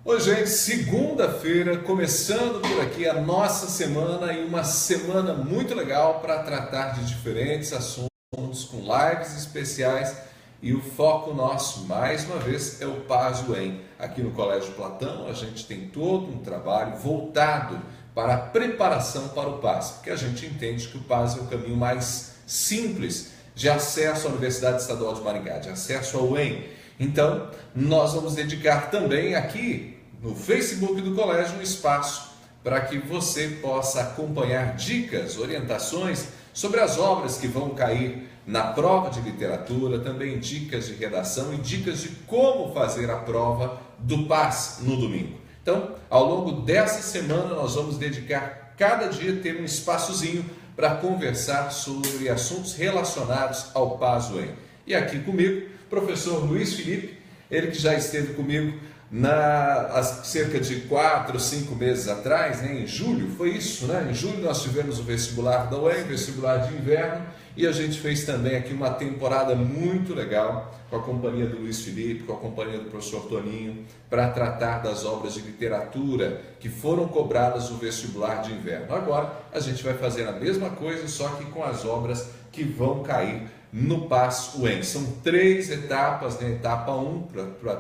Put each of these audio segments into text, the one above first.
Oi, gente, segunda-feira, começando por aqui a nossa semana e uma semana muito legal para tratar de diferentes assuntos com lives especiais e o foco nosso, mais uma vez, é o Paz UEM. Aqui no Colégio Platão a gente tem todo um trabalho voltado para a preparação para o Paz, porque a gente entende que o Paz é o caminho mais simples de acesso à Universidade Estadual de Maringá, de acesso ao UEM. Então, nós vamos dedicar também aqui no Facebook do colégio um espaço para que você possa acompanhar dicas, orientações sobre as obras que vão cair na prova de literatura, também dicas de redação e dicas de como fazer a prova do PAS no domingo. Então, ao longo dessa semana, nós vamos dedicar cada dia ter um espaçozinho para conversar sobre assuntos relacionados ao PAS UEM. E aqui comigo, professor Luiz Felipe, ele que já esteve comigo há cerca de 4 ou 5 meses atrás, né, em julho, foi isso, né? Em julho nós tivemos o vestibular da UEM, vestibular de inverno, e a gente fez também aqui uma temporada muito legal com a companhia do Luiz Felipe, com a companhia do professor Toninho, para tratar das obras de literatura que foram cobradas no vestibular de inverno. Agora a gente vai fazer a mesma coisa, só que com as obras que vão cair no PAS UEM. São 3 etapas, né? Etapa 1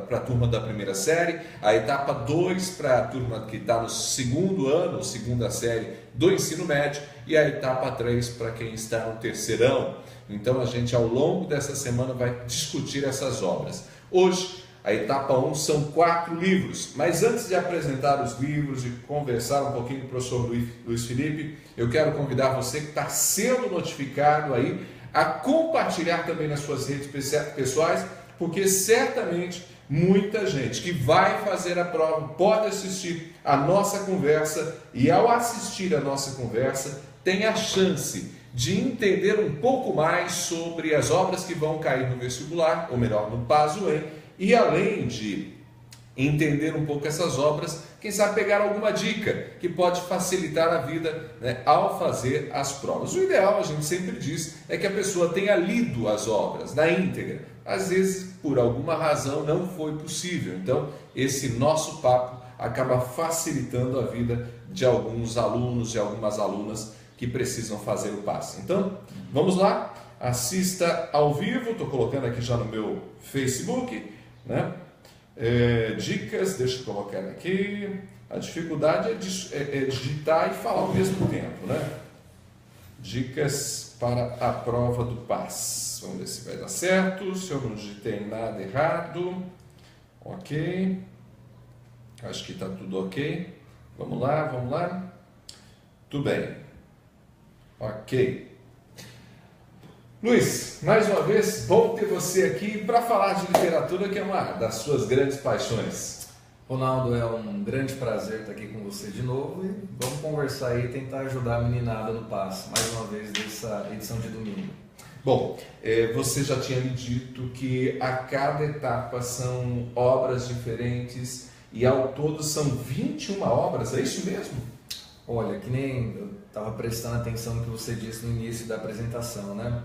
para a turma da primeira série, a etapa 2 para a turma que está no segundo ano, segunda série do ensino médio, e a etapa 3 para quem está no terceirão. Então a gente ao longo dessa semana vai discutir essas obras. Hoje, a etapa 1 são 4 livros, mas antes de apresentar os livros e conversar um pouquinho com o professor Luiz Felipe, eu quero convidar você que está sendo notificado aí a compartilhar também nas suas redes pessoais, porque certamente muita gente que vai fazer a prova pode assistir a nossa conversa e ao assistir a nossa conversa tem a chance de entender um pouco mais sobre as obras que vão cair no vestibular, ou melhor, no PAS UEM, e além de entender um pouco essas obras, quem sabe pegar alguma dica que pode facilitar a vida, né, ao fazer as provas. O ideal, a gente sempre diz, é que a pessoa tenha lido as obras na íntegra. Às vezes, por alguma razão, não foi possível. Então, esse nosso papo acaba facilitando a vida de alguns alunos e algumas alunas que precisam fazer o passe. Então, vamos lá, assista ao vivo, estou colocando aqui já no meu Facebook, né? Dicas, deixa eu colocar aqui. A dificuldade é digitar e falar ao mesmo tempo, né? Dicas para a prova do PAS. Vamos ver se vai dar certo, se eu não digitei nada errado. Ok. Acho que está tudo ok. Vamos lá, vamos lá. Tudo bem. Ok. Luiz, mais uma vez, bom ter você aqui para falar de literatura, que é uma das suas grandes paixões. Ronaldo, é um grande prazer estar aqui com você de novo e vamos conversar aí e tentar ajudar a meninada no passo, mais uma vez, dessa edição de domingo. Bom, você já tinha me dito que a cada etapa são obras diferentes e ao todo são 21 obras, é isso mesmo? Olha, que nem eu estava prestando atenção no que você disse no início da apresentação, né?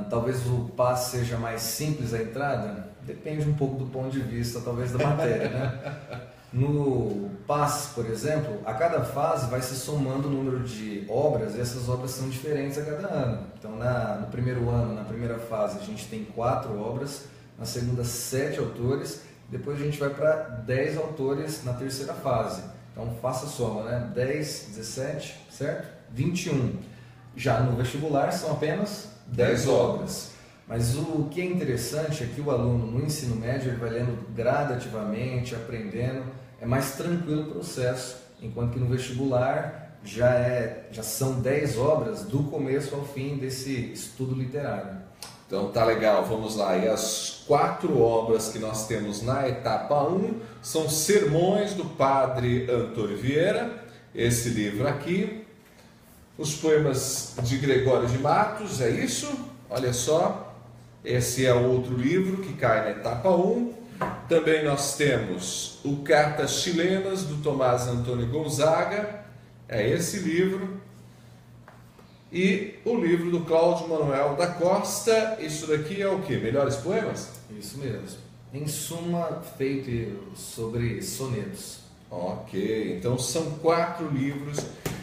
Talvez o PAS seja mais simples a entrada, depende um pouco do ponto de vista, talvez, da matéria, né? No PAS, por exemplo, a cada fase vai se somando o número de obras e essas obras são diferentes a cada ano. Então, no primeiro ano, na primeira fase, a gente tem 4 obras, na segunda 7 autores, depois a gente vai para 10 autores na terceira fase. Então, faça a soma, né? 10, 17, certo? 21. Já no vestibular são apenas 10 obras. Mas o que é interessante é que o aluno no ensino médio ele vai lendo gradativamente, aprendendo, é mais tranquilo o processo, enquanto que no vestibular já são 10 obras do começo ao fim desse estudo literário. Então tá legal, vamos lá. E as 4 obras que nós temos na etapa 1 são Sermões do Padre Antônio Vieira, esse livro aqui. Os poemas de Gregório de Matos, é isso? Olha só, esse é outro livro que cai na etapa 1. Também nós temos o Cartas Chilenas, do Tomás Antônio Gonzaga, é esse livro. E o livro do Cláudio Manuel da Costa, isso daqui é o quê? Melhores Poemas? Isso mesmo. Em suma, feito sobre sonetos. Ok, então são 4 livros.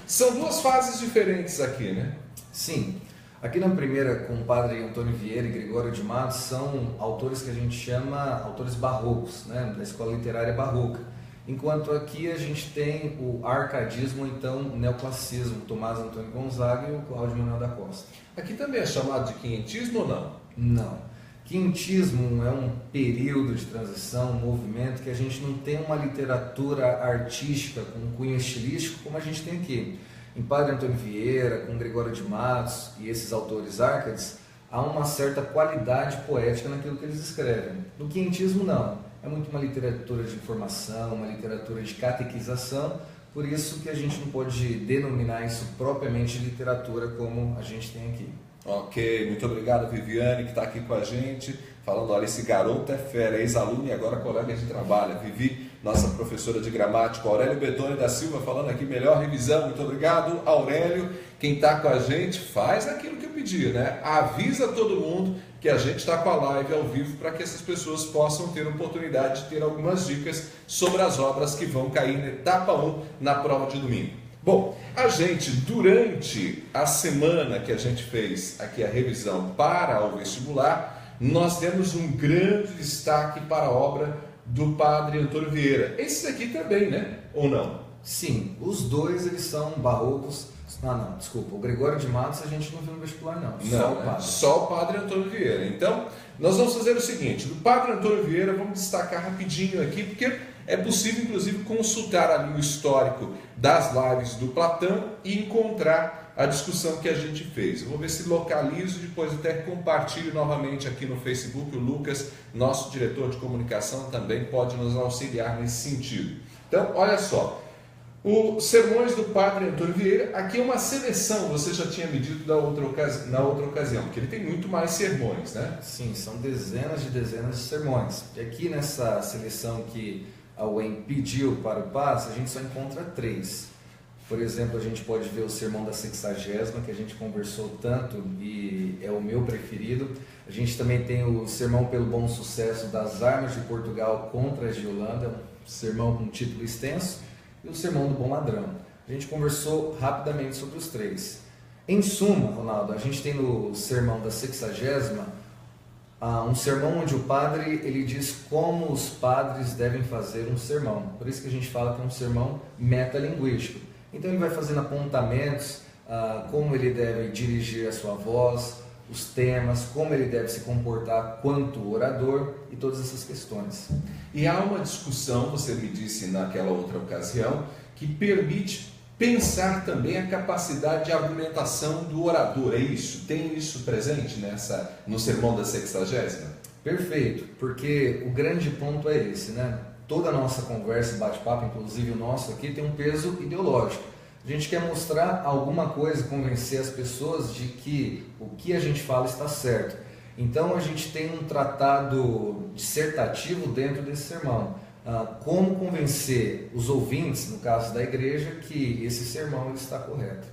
São 2 fases diferentes aqui, né? Sim. Aqui na primeira, com o padre Antônio Vieira e Gregório de Matos, são autores que a gente chama autores barrocos, né, da escola literária barroca. Enquanto aqui a gente tem o arcadismo, então o neoclassicismo, Tomás Antônio Gonzaga e o Cláudio Manuel da Costa. Aqui também é chamado de quinhentismo ou não? Não. Quinhentismo é um período de transição, um movimento que a gente não tem uma literatura artística com cunho estilístico como a gente tem aqui. Em Padre Antônio Vieira, com Gregório de Matos e esses autores árcades, há uma certa qualidade poética naquilo que eles escrevem. No quinhentismo, não. É muito uma literatura de informação, uma literatura de catequização, por isso que a gente não pode denominar isso propriamente de literatura como a gente tem aqui. Ok, muito obrigado, Viviane, que está aqui com a gente, falando, olha, esse garoto é fera, ex-aluno e agora colega de trabalho. Vivi, nossa professora de gramática. Aurélio Betoni da Silva falando aqui, melhor revisão. Muito obrigado, Aurélio. Quem está com a gente, faz aquilo que eu pedi, né? Avisa todo mundo que a gente está com a live ao vivo para que essas pessoas possam ter oportunidade de ter algumas dicas sobre as obras que vão cair na etapa 1 na prova de domingo. Bom, a gente, durante a semana que a gente fez aqui a revisão para o vestibular, nós demos um grande destaque para a obra do padre Antônio Vieira. Esse aqui também, né? Ou não? Sim, os dois eles são barrocos. Não, desculpa, o Gregório de Matos a gente não viu no vestibular não, só o padre. Só o padre Antônio Vieira. Então, nós vamos fazer o seguinte, do padre Antônio Vieira vamos destacar rapidinho aqui, porque é possível inclusive consultar ali o histórico das lives do Platão e encontrar a discussão que a gente fez. Eu vou ver se localizo, depois até compartilho novamente aqui no Facebook. O Lucas, nosso diretor de comunicação, também pode nos auxiliar nesse sentido. Então, olha só, os sermões do padre Antônio Vieira, aqui é uma seleção, você já tinha me dito na outra ocasião, porque ele tem muito mais sermões, né? Sim, são dezenas de sermões. E aqui nessa seleção que a UEM pediu para o passe, a gente só encontra 3. Por exemplo, a gente pode ver o sermão da 60ª, que a gente conversou tanto e é o meu preferido. A gente também tem o sermão pelo bom sucesso das armas de Portugal contra as de Holanda, um sermão com título extenso, e o sermão do bom ladrão. A gente conversou rapidamente sobre os 3. Em suma, Ronaldo, a gente tem no sermão da 60ª um sermão onde o padre ele diz como os padres devem fazer um sermão. Por isso que a gente fala que é um sermão metalinguístico. Então ele vai fazendo apontamentos, como ele deve dirigir a sua voz, os temas, como ele deve se comportar quanto orador e todas essas questões. E há uma discussão, você me disse naquela outra ocasião, que permite pensar também a capacidade de argumentação do orador. É isso? Tem isso presente no sermão da 60ª? Perfeito, porque o grande ponto é esse, né? Toda a nossa conversa, bate-papo, inclusive o nosso aqui, tem um peso ideológico. A gente quer mostrar alguma coisa, convencer as pessoas de que o que a gente fala está certo. Então a gente tem um tratado dissertativo dentro desse sermão. Como convencer os ouvintes, no caso da igreja, que esse sermão está correto.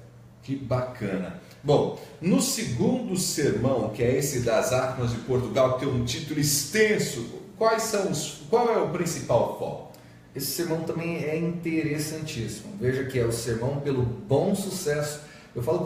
Que bacana. Bom, no segundo sermão, que é esse das armas de Portugal, que tem um título extenso, qual é o principal foco? Esse sermão também é interessantíssimo. Veja que é o sermão pelo bom sucesso. Eu falo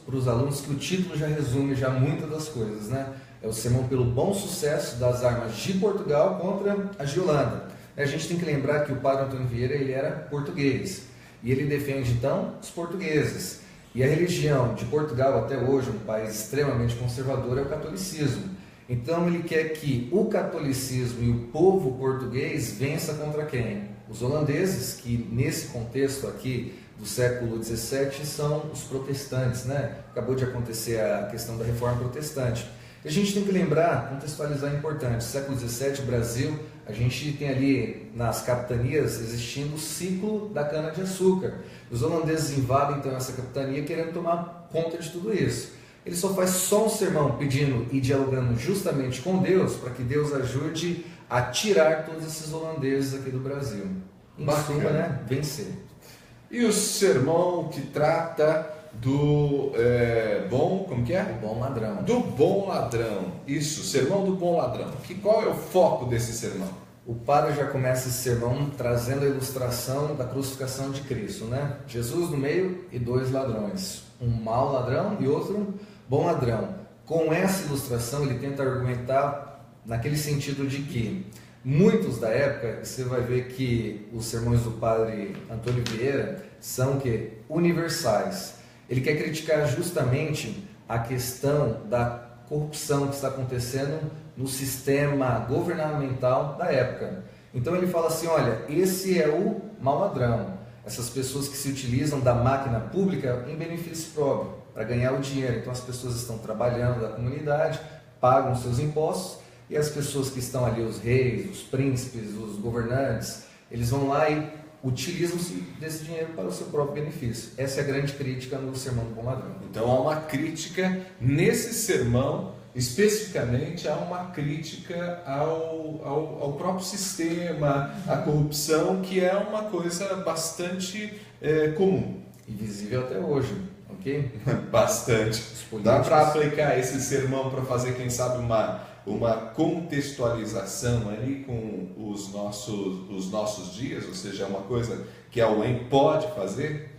para os alunos que o título já resume já muitas das coisas, né? É o sermão pelo bom sucesso das armas de Portugal contra a de Holanda. A gente tem que lembrar que o padre Antônio Vieira ele era português e ele defende então os portugueses. E a religião de Portugal até hoje, um país extremamente conservador, é o catolicismo. Então ele quer que o catolicismo e o povo português vença contra quem? Os holandeses, que nesse contexto aqui do século XVII são os protestantes, né? Acabou de acontecer a questão da reforma protestante. A gente tem que lembrar, contextualizar é importante, século XVII, Brasil, a gente tem ali nas capitanias existindo o ciclo da cana-de-açúcar. Os holandeses invadem então essa capitania querendo tomar conta de tudo isso. Ele só faz só um sermão pedindo e dialogando justamente com Deus, para que Deus ajude a tirar todos esses holandeses aqui do Brasil. Em suma, né? Vencer. E o sermão que trata do bom, como que é? O bom ladrão. Do bom ladrão, isso, sermão do bom ladrão. Qual é o foco desse sermão? O padre já começa esse sermão trazendo a ilustração da crucificação de Cristo, né? Jesus no meio e dois ladrões, um mau ladrão e outro bom ladrão. Com essa ilustração ele tenta argumentar naquele sentido de que muitos da época, você vai ver que os sermões do padre Antônio Vieira são universais. Ele quer criticar justamente a questão da corrupção que está acontecendo no sistema governamental da época. Então ele fala assim, olha, esse é o mau ladrão, essas pessoas que se utilizam da máquina pública em benefício próprio, para ganhar o dinheiro. Então as pessoas estão trabalhando da comunidade, pagam seus impostos, e as pessoas que estão ali, os reis, os príncipes, os governantes, eles vão lá e utilizam-se desse dinheiro para o seu próprio benefício. Essa é a grande crítica no Sermão do Bom Ladrão. Então há uma crítica nesse sermão, especificamente há uma crítica ao próprio sistema, à corrupção, que é uma coisa bastante comum. E visível até hoje, ok? Bastante. Dá para aplicar esse sermão para fazer, quem sabe, uma contextualização ali com os nossos dias, ou seja, é uma coisa que a UEM pode fazer?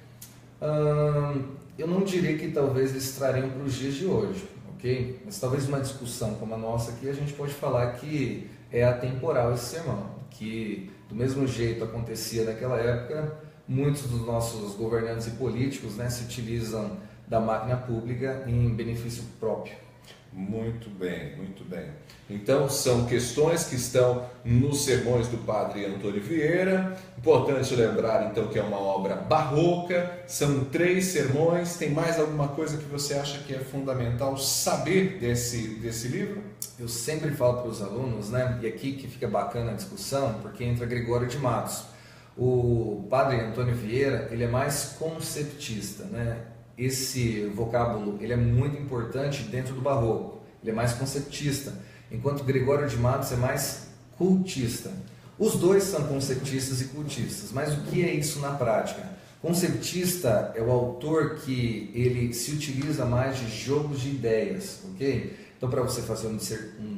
Eu não diria que talvez eles trariam para os dias de hoje, ok? Mas talvez uma discussão como a nossa aqui, a gente pode falar que é atemporal esse sermão, que do mesmo jeito acontecia naquela época, muitos dos nossos governantes e políticos, né, se utilizam da máquina pública em benefício próprio. Muito bem, muito bem. Então são questões que estão nos sermões do padre Antônio Vieira. Importante lembrar então que é uma obra barroca, são 3 sermões. Tem mais alguma coisa que você acha que é fundamental saber desse livro? Eu sempre falo para os alunos, né, e aqui que fica bacana a discussão, porque entra Gregório de Matos. O padre Antônio Vieira, ele é mais conceptista, né? Esse vocábulo ele é muito importante dentro do barroco, ele é mais conceptista, enquanto Gregório de Matos é mais cultista. Os dois são conceptistas e cultistas, mas o que é isso na prática? Conceptista é o autor que ele se utiliza mais de jogos de ideias, ok? Então, para você fazer um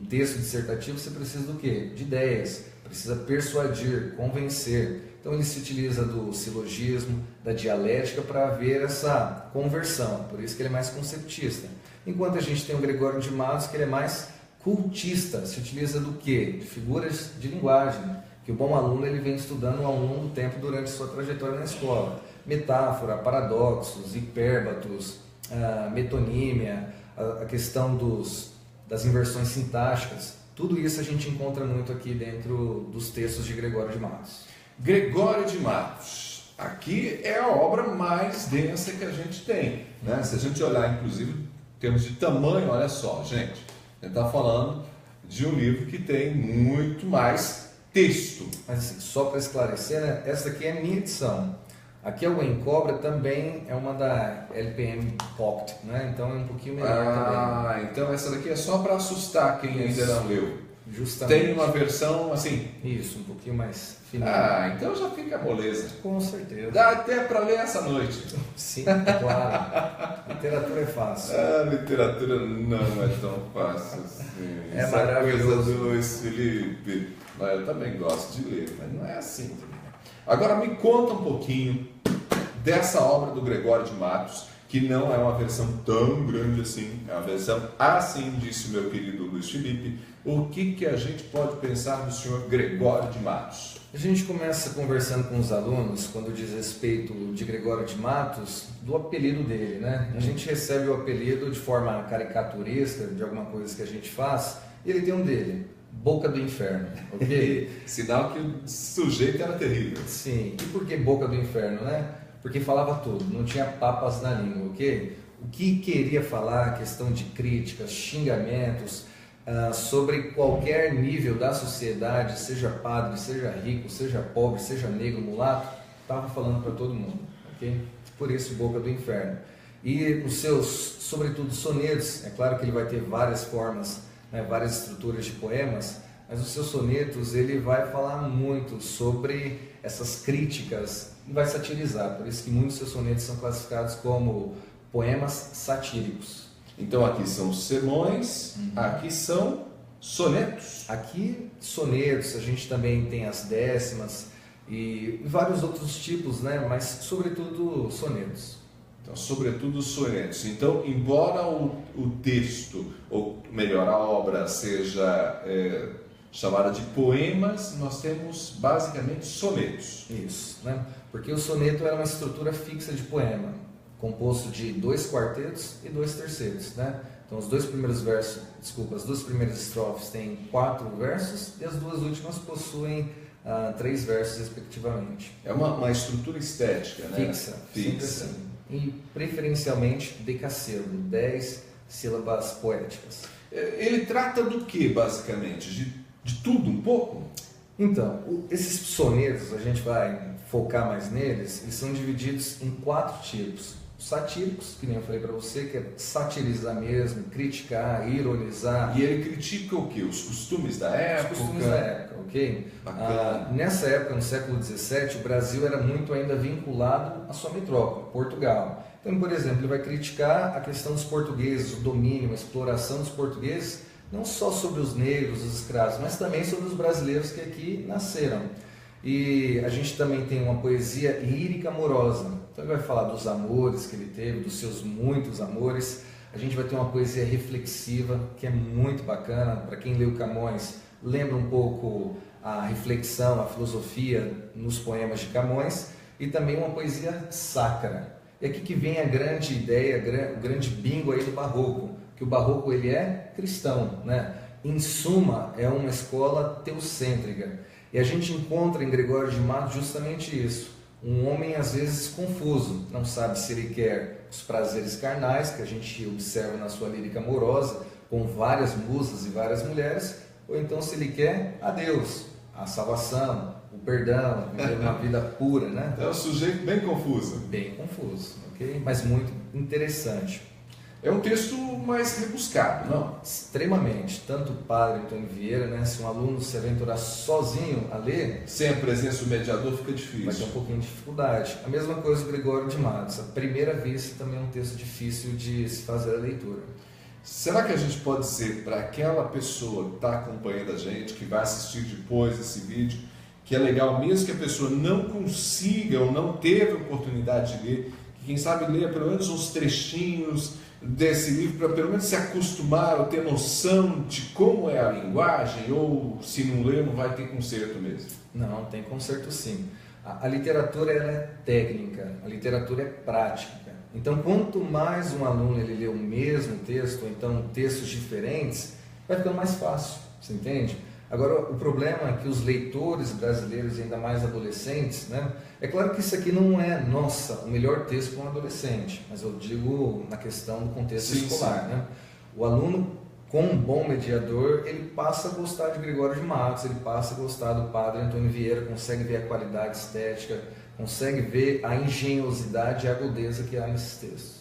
texto dissertativo, você precisa do quê? De ideias, precisa persuadir, convencer. Então ele se utiliza do silogismo, da dialética para haver essa conversão, por isso que ele é mais conceptista. Enquanto a gente tem o Gregório de Matos, que ele é mais cultista, se utiliza do quê? De figuras de linguagem, que o bom aluno ele vem estudando ao longo do tempo durante sua trajetória na escola. Metáfora, paradoxos, hipérbatos, metonímia, a questão das inversões sintáticas, tudo isso a gente encontra muito aqui dentro dos textos de Gregório de Matos. Gregório de Matos, aqui é a obra mais densa que a gente tem, né? Se a gente olhar, inclusive, em termos de tamanho, olha só, gente, a gente está falando de um livro que tem muito mais texto. Mas assim, só para esclarecer, né? Essa aqui é a minha edição. Aqui a UEM Cobra também é uma da LPM Pocket, né? Então é um pouquinho melhor também. Então essa daqui é só para assustar quem ainda não leu. Justamente. Tem uma versão assim? Isso, um pouquinho mais fininha. Então já fica moleza. Com certeza. Dá até para ler essa noite. Sim, claro. Literatura é fácil. Literatura não é tão fácil assim. É maravilhoso. Coisa do Luiz Felipe. Eu também gosto de ler, mas não é assim também. Agora me conta um pouquinho dessa obra do Gregório de Matos, que não é uma versão tão grande assim, é uma versão assim, disse o meu querido Luiz Felipe. O que a gente pode pensar do senhor Gregório de Matos? A gente começa conversando com os alunos, quando diz respeito de Gregório de Matos, do apelido dele, né? A gente recebe o apelido de forma caricaturesca, de alguma coisa que a gente faz, e ele tem um dele, Boca do Inferno, ok? Sinal que o sujeito era terrível. Sim, e por que Boca do Inferno, né? Porque falava tudo, não tinha papas na língua, ok? O que queria falar, questão de críticas, xingamentos, sobre qualquer nível da sociedade, seja padre, seja rico, seja pobre, seja negro, mulato, estava falando para todo mundo, ok? Por isso, Boca do Inferno. E os seus, sobretudo, sonetos, é claro que ele vai ter várias formas, né, várias estruturas de poemas, mas os seus sonetos, ele vai falar muito sobre essas críticas e vai satirizar, por isso que muitos seus sonetos são classificados como poemas satíricos. Então aqui são sermões, aqui são sonetos. Aqui sonetos, a gente também tem as décimas e vários outros tipos, né? Mas sobretudo sonetos. Então, sobretudo os sonetos. Então, embora o texto, ou melhor, a obra seja chamada de poemas, nós temos basicamente sonetos. Isso, né? Porque o soneto era uma estrutura fixa de poema, composto de 2 quartetos e 2 tercetos, né? Então, as duas primeiras estrofes têm 4 versos e as duas últimas possuem 3 versos, respectivamente. É uma estrutura estética, né? Fixa. Assim. E preferencialmente decassílabo, 10 sílabas poéticas. Ele trata do que, basicamente? De tudo um pouco? Então, esses sonetos, a gente vai focar mais neles, eles são divididos em 4 tipos. Os satíricos, que nem eu falei para você, que é satirizar mesmo, criticar, ironizar. E ele critica o quê? Os costumes da época? Os costumes da época, ok? Nessa época, no século XVII, o Brasil era muito ainda vinculado à sua metrópole, Portugal. Então, por exemplo, ele vai criticar a questão dos portugueses, o domínio, a exploração dos portugueses, não só sobre os negros, os escravos, mas também sobre os brasileiros que aqui nasceram. E a gente também tem uma poesia lírica amorosa. Então ele vai falar dos amores que ele teve, dos seus muitos amores. A gente vai ter uma poesia reflexiva, que é muito bacana. Para quem leu Camões, lembra um pouco a reflexão, a filosofia nos poemas de Camões. E também uma poesia sacra. E aqui que vem a grande ideia, o grande bingo aí do Barroco. Que o Barroco ele é cristão, né? Em suma, é uma escola teocêntrica. E a gente encontra em Gregório de Matos justamente isso. Um homem às vezes confuso, não sabe se ele quer os prazeres carnais, que a gente observa na sua lírica amorosa, com várias musas e várias mulheres, ou então se ele quer a Deus, a salvação, o perdão, viver uma vida pura, né? É um sujeito bem confuso. Bem confuso, ok? Mas muito interessante. É um texto mais rebuscado, não? Extremamente. Tanto o padre Antônio Vieira, né? Se um aluno se aventurar sozinho a ler, sem a presença do mediador fica difícil. Vai ter um pouquinho de dificuldade. A mesma coisa o Gregório de Matos. À primeira vista também é um texto difícil de se fazer a leitura. Será que a gente pode dizer para aquela pessoa que está acompanhando a gente, que vai assistir depois esse vídeo, que é legal mesmo que a pessoa não consiga ou não teve oportunidade de ler, que quem sabe leia pelo menos uns trechinhos desse livro para pelo menos se acostumar ou ter noção de como é a linguagem, ou se não ler não vai ter conserto mesmo? Não, tem conserto sim. A literatura ela é técnica, a literatura é prática. Então quanto mais um aluno ele lê o mesmo texto, ou então textos diferentes, vai ficando mais fácil, você entende? Agora, o problema é que os leitores brasileiros, ainda mais adolescentes, né? É claro que isso aqui não é, nossa, o melhor texto para um adolescente, mas eu digo na questão do contexto escolar, né? O aluno, com um bom mediador, ele passa a gostar de Gregório de Matos, ele passa a gostar do padre Antônio Vieira, consegue ver a qualidade estética, consegue ver a engenhosidade e a agudeza que há nesses textos.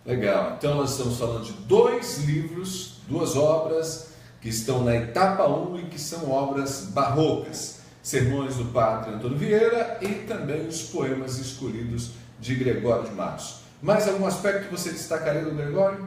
Legal, então nós estamos falando de 2 livros, 2 obras, que estão na etapa 1 e que são obras barrocas. Sermões do padre Antônio Vieira e também os poemas escolhidos de Gregório de Matos. Mais algum aspecto que você destacaria do Gregório?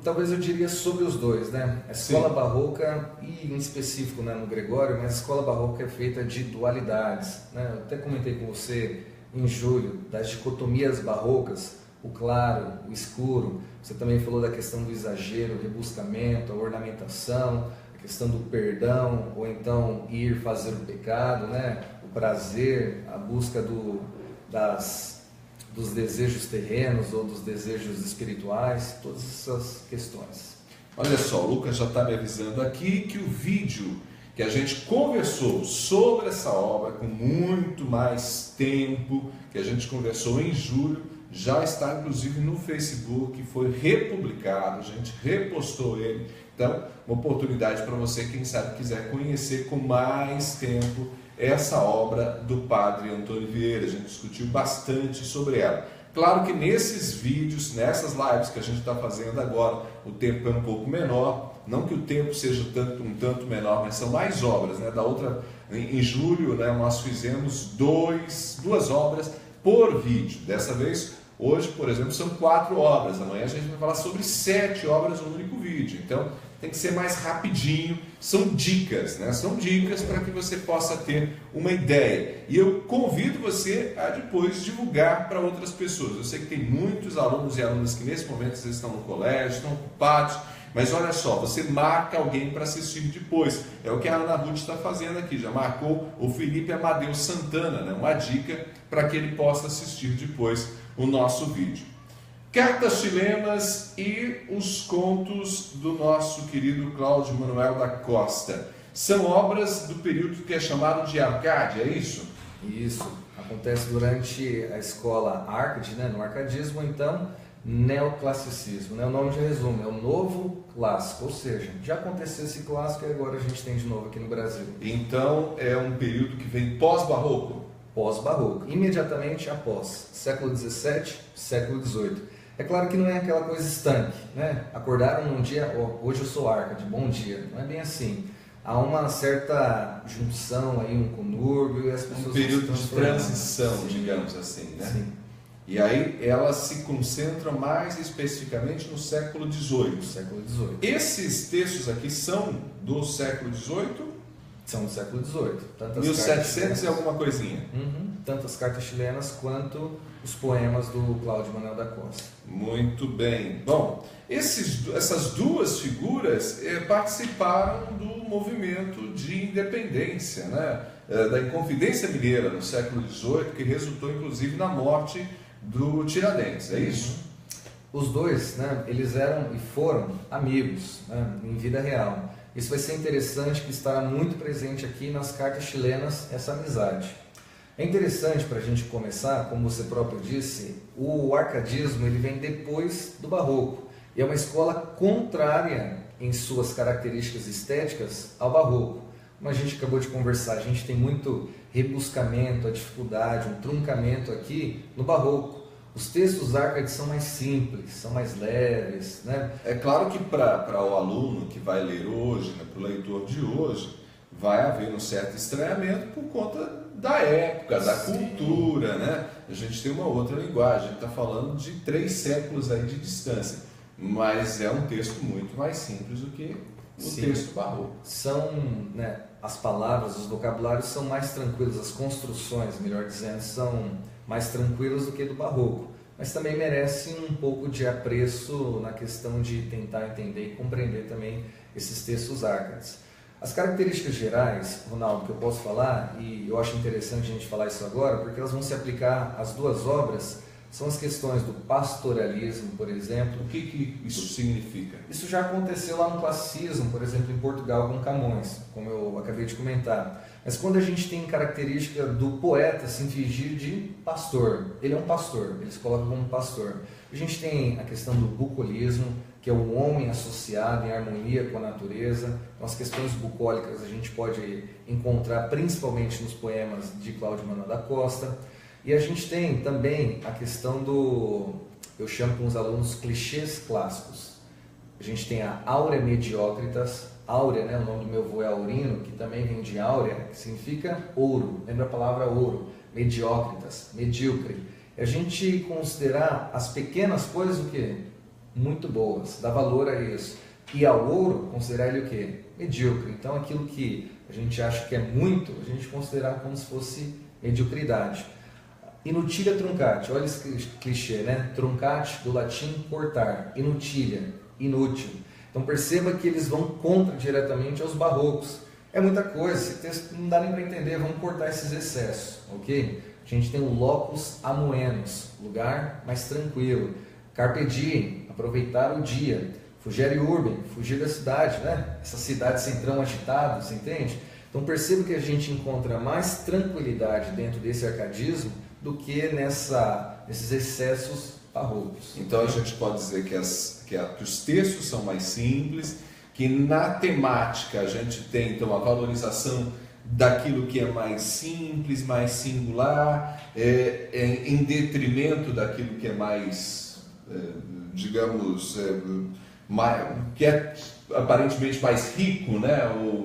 Talvez eu diria sobre os dois, né? A escola barroca, e em específico, né, no Gregório, mas a escola barroca é feita de dualidades, né? Eu até comentei com você em julho das dicotomias barrocas, o claro, o escuro. Você também falou da questão do exagero, o rebuscamento, a ornamentação, a questão do perdão, ou então ir fazer o pecado, né? O prazer, a busca dos desejos terrenos ou dos desejos espirituais, todas essas questões. Olha só, o Lucas já está me avisando aqui que o vídeo que a gente conversou sobre essa obra com muito mais tempo, que a gente conversou em julho, já está inclusive no Facebook, foi republicado, a gente repostou ele. Então, uma oportunidade para você, quem sabe quiser conhecer com mais tempo essa obra do padre Antônio Vieira. A gente discutiu bastante sobre ela. Claro que nesses vídeos, nessas lives que a gente está fazendo agora, o tempo é um pouco menor, não que o tempo seja um tanto menor, mas são mais obras, né? Da outra, em julho, né, nós fizemos duas obras por vídeo. Dessa vez, Hoje, por exemplo, são 4 obras, amanhã a gente vai falar sobre 7 obras no único vídeo, então tem que ser mais rapidinho, são dicas, né? São dicas para que você possa ter uma ideia. E eu convido você a depois divulgar para outras pessoas. Eu sei que tem muitos alunos e alunas que nesse momento vocês estão no colégio, estão ocupados, mas olha só, você marca alguém para assistir depois. É o que a Ana Ruth está fazendo aqui, já marcou o Felipe Amadeu Santana, né? Uma dica para que ele possa assistir depois o nosso vídeo. Cartas chilenas e os contos do nosso querido Cláudio Manuel da Costa. São obras do período que é chamado de Arcade, é isso? Isso. Acontece durante a escola Arcade, né? No arcadismo, então, neoclassicismo. Né? O nome já resume, é o novo clássico, ou seja, já aconteceu esse clássico e agora a gente tem de novo aqui no Brasil. Então, é um período que vem pós-barroco? Pós-barroco, imediatamente após, século XVII, século XVIII. É claro que não é aquela coisa estanque, né? Acordaram num dia, oh, hoje eu sou Arcade, bom dia. Não é bem assim. Há uma certa junção aí, um conúrbio e as pessoas... Um período de transição, sim, digamos assim, né? Sim. E aí elas se concentram mais especificamente no século XVIII. Século XVIII. Esses textos aqui são do século XVIII? São do século XVIII. 1700 e alguma coisinha. Tanto as cartas chilenas quanto os poemas do Cláudio Manuel da Costa. Muito bem. Bom, essas duas figuras participaram do movimento de independência, né? Da Inconfidência Mineira no século XVIII, que resultou inclusive na morte do Tiradentes, é isso? Os dois, né, eles eram e foram amigos, né, em vida real. Isso vai ser interessante, que estará muito presente aqui nas cartas chilenas, essa amizade. É interessante para a gente começar, como você próprio disse, o arcadismo ele vem depois do barroco. E é uma escola contrária em suas características estéticas ao barroco. Como a gente acabou de conversar, a gente tem muito rebuscamento, a dificuldade, um truncamento aqui no barroco. Os textos arcades são mais simples, são mais leves, né? É claro que para o aluno que vai ler hoje, né, para o leitor de hoje, vai haver um certo estranhamento por conta da época, da cultura, né? A gente tem uma outra linguagem, a gente está falando de 3 séculos aí de distância, mas é um texto muito mais simples do que o texto barroco. São, né, as palavras, os vocabulários são mais tranquilos, as construções, melhor dizendo, são mais tranquilas do que do barroco, mas também merece um pouco de apreço na questão de tentar entender e compreender também esses textos arcades. As características gerais, Ronaldo, que eu posso falar, e eu acho interessante a gente falar isso agora, porque elas vão se aplicar às duas obras, são as questões do pastoralismo, por exemplo. O que isso significa? Isso já aconteceu lá no classicismo, por exemplo, em Portugal com Camões, como eu acabei de comentar. Mas quando a gente tem característica do poeta se fingir de pastor, ele é um pastor, eles colocam como pastor. A gente tem a questão do bucolismo, que é o homem associado em harmonia com a natureza. Então, as questões bucólicas a gente pode encontrar principalmente nos poemas de Cláudio Manuel da Costa. E a gente tem também a questão do, eu chamo com os alunos, clichês clássicos. A gente tem a Aurea Mediocritas, Áurea, né? O nome do meu avô é Aurino, que também vem de Áurea, que significa ouro, lembra a palavra ouro, Mediocritas, medíocre. É a gente considerar as pequenas coisas o quê? Muito boas, dá valor a isso. E ao ouro, considerar ele o quê? Medíocre. Então aquilo que a gente acha que é muito, a gente considerar como se fosse mediocridade. Inutilia truncate, olha esse clichê, né? Truncate, do latim cortar, inutilia, inútil. Então perceba que eles vão contra diretamente aos barrocos. É muita coisa, esse texto não dá nem para entender, vamos cortar esses excessos, ok? A gente tem o locus amoenos, lugar mais tranquilo. Carpe diem, aproveitar o dia. Fugere urbem, fugir da cidade, né? Essa cidade centrão agitado, você entende? Então perceba que a gente encontra mais tranquilidade dentro desse arcadismo do que nesses excessos barrocos. Então a gente pode dizer que os textos são mais simples, que na temática a gente tem então a valorização daquilo que é mais simples, mais singular, em detrimento daquilo que é mais, digamos, que é aparentemente mais rico, né?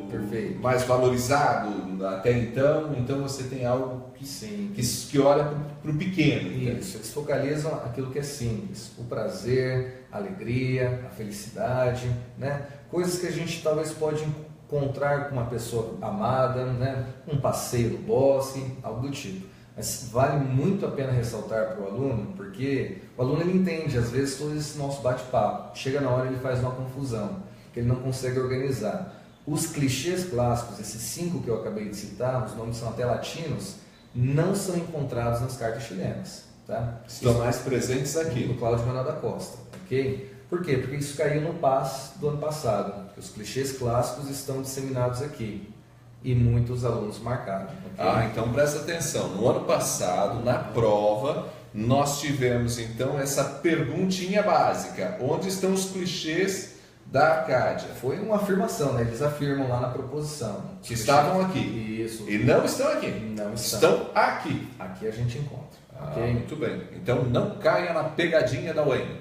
Perfeito. Mais valorizado até então. Então você tem algo que olha para o pequeno. Isso, eles focalizam aquilo que é simples, o prazer, a alegria, a felicidade, né? Coisas que a gente talvez pode encontrar com uma pessoa amada, né? Um passeio no bosque, algo do tipo. Mas vale muito a pena ressaltar para o aluno, porque o aluno ele entende, às vezes, todo esse nosso bate-papo. Chega na hora ele faz uma confusão, porque ele não consegue organizar. Os clichês clássicos, esses 5 que eu acabei de citar, os nomes são até latinos, não são encontrados nas cartas chilenas. Tá? Estão mais presentes aqui. No Cláudio Manuel da Costa. Ok? Por quê? Porque isso caiu no PAS do ano passado. Os clichês clássicos estão disseminados aqui. E muitos alunos marcaram. Okay? Então presta atenção. No ano passado, na prova, nós tivemos então essa perguntinha básica. Onde estão os clichês da Arcádia? Foi uma afirmação, né? Eles afirmam lá na proposição. Que estavam aqui. Isso. E não estão aqui. Não estão aqui. Aqui a gente encontra. Okay? Muito bem. Então não caia na pegadinha da UEM.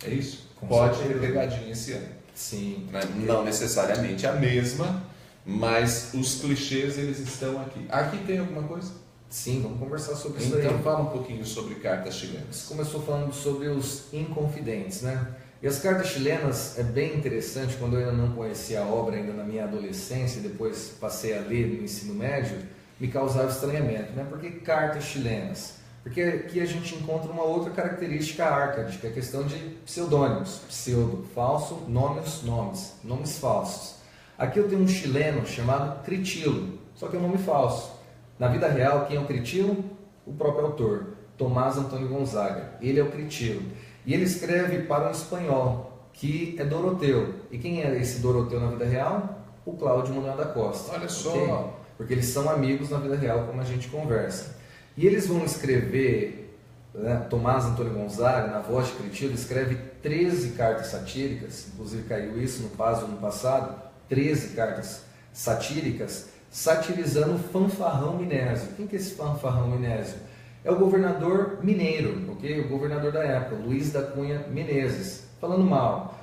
É isso? Pode ter pegadinha esse ano. Sim. Não necessariamente a mesma, mas os clichês eles estão aqui. Aqui tem alguma coisa? Sim, vamos conversar sobre isso aí. Então fala um pouquinho sobre cartas chilenas. Você começou falando sobre os inconfidentes, né? E as cartas chilenas é bem interessante, quando eu ainda não conhecia a obra, ainda na minha adolescência, e depois passei a ler no ensino médio, me causava estranhamento, né? Por que cartas chilenas? Porque aqui a gente encontra uma outra característica arcade, que é a questão de pseudônimos, pseudo, falso, nomes falsos. Aqui eu tenho um chileno chamado Critilo, só que é um nome falso. Na vida real, quem é o Critilo? O próprio autor, Tomás Antônio Gonzaga. Ele é o Critilo. E ele escreve para um espanhol, que é Doroteu. E quem é esse Doroteu na vida real? O Cláudio Manuel da Costa. Olha só! Okay? Porque eles são amigos na vida real, como a gente conversa. E eles vão escrever, né, Tomás Antônio Gonzaga, na voz de Critilo, escreve 13 cartas satíricas, inclusive caiu isso no PAS do ano passado, 13 cartas satíricas, satirizando o fanfarrão Minésio. Quem que é esse fanfarrão Minésio? É o governador mineiro, ok? O governador da época, Luiz da Cunha Menezes, falando mal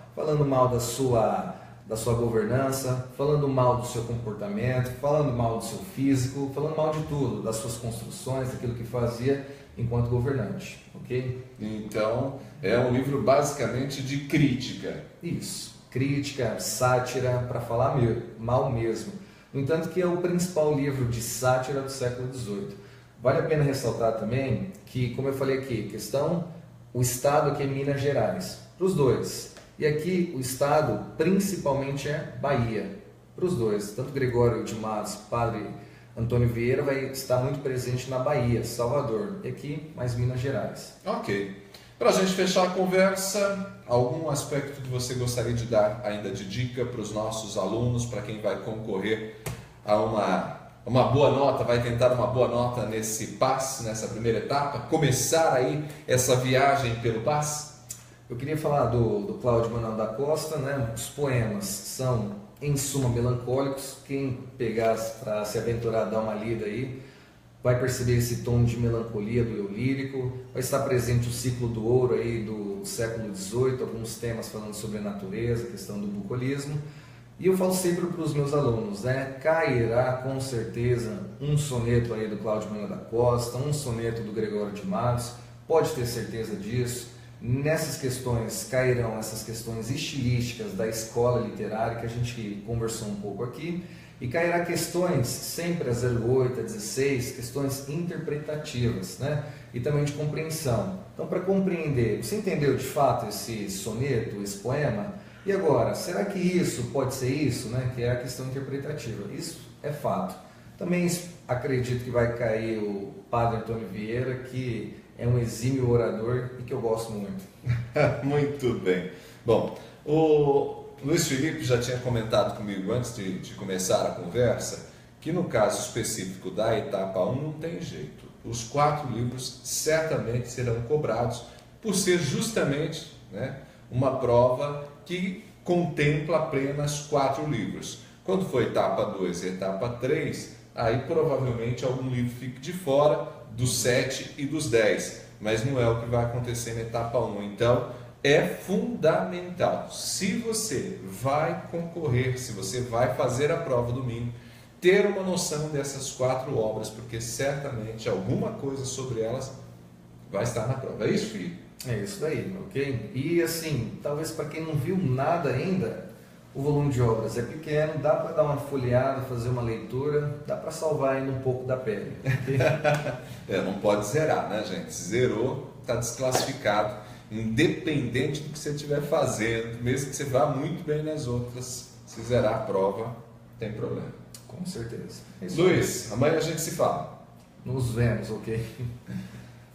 da sua governança, falando mal do seu comportamento, falando mal do seu físico, falando mal de tudo, das suas construções, daquilo que fazia enquanto governante, ok? Então, é um livro basicamente de crítica. Isso, crítica, sátira, para falar mal mesmo. No entanto, que é o principal livro de sátira do século XVIII. Vale a pena ressaltar também que, como eu falei aqui, o estado aqui é Minas Gerais, para os dois. E aqui o estado principalmente é Bahia, para os dois. Tanto Gregório de Matos, Padre Antônio Vieira vai estar muito presente na Bahia, Salvador. E aqui mais Minas Gerais. Ok. Para a gente fechar a conversa, algum aspecto que você gostaria de dar ainda de dica para os nossos alunos, para quem vai concorrer a uma boa nota, vai tentar uma boa nota nesse PAS, nessa primeira etapa, começar aí essa viagem pelo PAS? Eu queria falar do Cláudio Manuel da Costa, né? Os poemas são, em suma, melancólicos. Quem pegar para se aventurar, dar uma lida aí, vai perceber esse tom de melancolia do eu lírico. Vai estar presente o ciclo do ouro aí do século XVIII, alguns temas falando sobre a natureza, a questão do bucolismo. E eu falo sempre para os meus alunos, né? Cairá com certeza um soneto aí do Cláudio Manuel da Costa, um soneto do Gregório de Matos, pode ter certeza disso. Nessas questões cairão essas questões estilísticas da escola literária que a gente conversou um pouco aqui, e cairá questões sempre a 08, a 16, questões interpretativas, né? E também de compreensão. Então, para compreender, você entendeu de fato esse soneto, esse poema? E agora, será que isso pode ser isso, né? Que é a questão interpretativa. Isso é fato. Também acredito que vai cair o Padre Antônio Vieira, que é um exímio orador e que eu gosto muito. Muito bem. Bom, o Luiz Felipe já tinha comentado comigo antes de começar a conversa que no caso específico da etapa 1 não tem jeito. Os 4 livros certamente serão cobrados por ser justamente, né, uma prova que contempla apenas 4 livros. Quando for etapa 2 e etapa 3, aí provavelmente algum livro fique de fora dos 7 e dos 10, mas não é o que vai acontecer na etapa 1. Então, é fundamental. Se você vai concorrer, se você vai fazer a prova domingo, ter uma noção dessas 4 obras, porque certamente alguma coisa sobre elas vai estar na prova. É isso, filho? É isso daí, ok? E assim, talvez para quem não viu nada ainda, o volume de obras é pequeno, dá para dar uma folheada, fazer uma leitura, dá para salvar ainda um pouco da pele. Okay? Não pode zerar, né, gente? Zerou, está desclassificado, independente do que você estiver fazendo, mesmo que você vá muito bem nas outras, se zerar a prova, tem problema. Com certeza. Luiz, amanhã a gente se fala. Nos vemos, ok?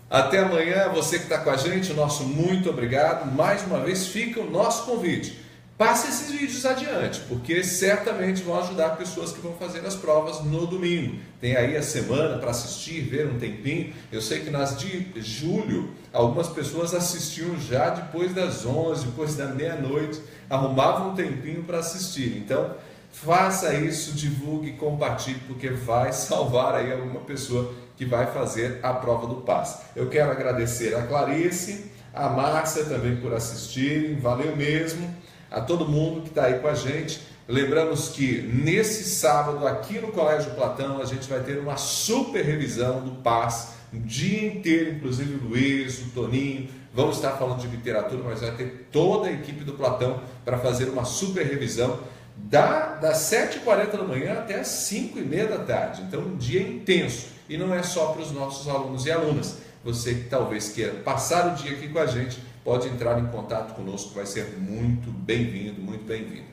Até amanhã, você que está com a gente, o nosso muito obrigado. Mais uma vez fica o nosso convite. Passe esses vídeos adiante, porque certamente vão ajudar pessoas que vão fazer as provas no domingo. Tem aí a semana para assistir, ver um tempinho. Eu sei que nas de julho, algumas pessoas assistiam já depois das 11, depois da meia-noite, arrumavam um tempinho para assistir. Então, faça isso, divulgue, compartilhe, porque vai salvar aí alguma pessoa que vai fazer a prova do PAS. Eu quero agradecer a Clarice, a Márcia também por assistirem, valeu mesmo, a todo mundo que está aí com a gente. Lembramos que nesse sábado aqui no Colégio Platão a gente vai ter uma super revisão do PAS, o dia inteiro, inclusive o Luiz, o Toninho, vamos estar falando de literatura, mas vai ter toda a equipe do Platão para fazer uma super revisão das 7h40 da manhã até as 5h30 da tarde. Então um dia intenso, e não é só para os nossos alunos e alunas. Você que talvez queira passar o dia aqui com a gente, pode entrar em contato conosco, vai ser muito bem-vindo, muito bem-vinda.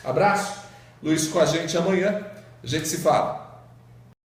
Abraço, Luiz com a gente amanhã, a gente se fala.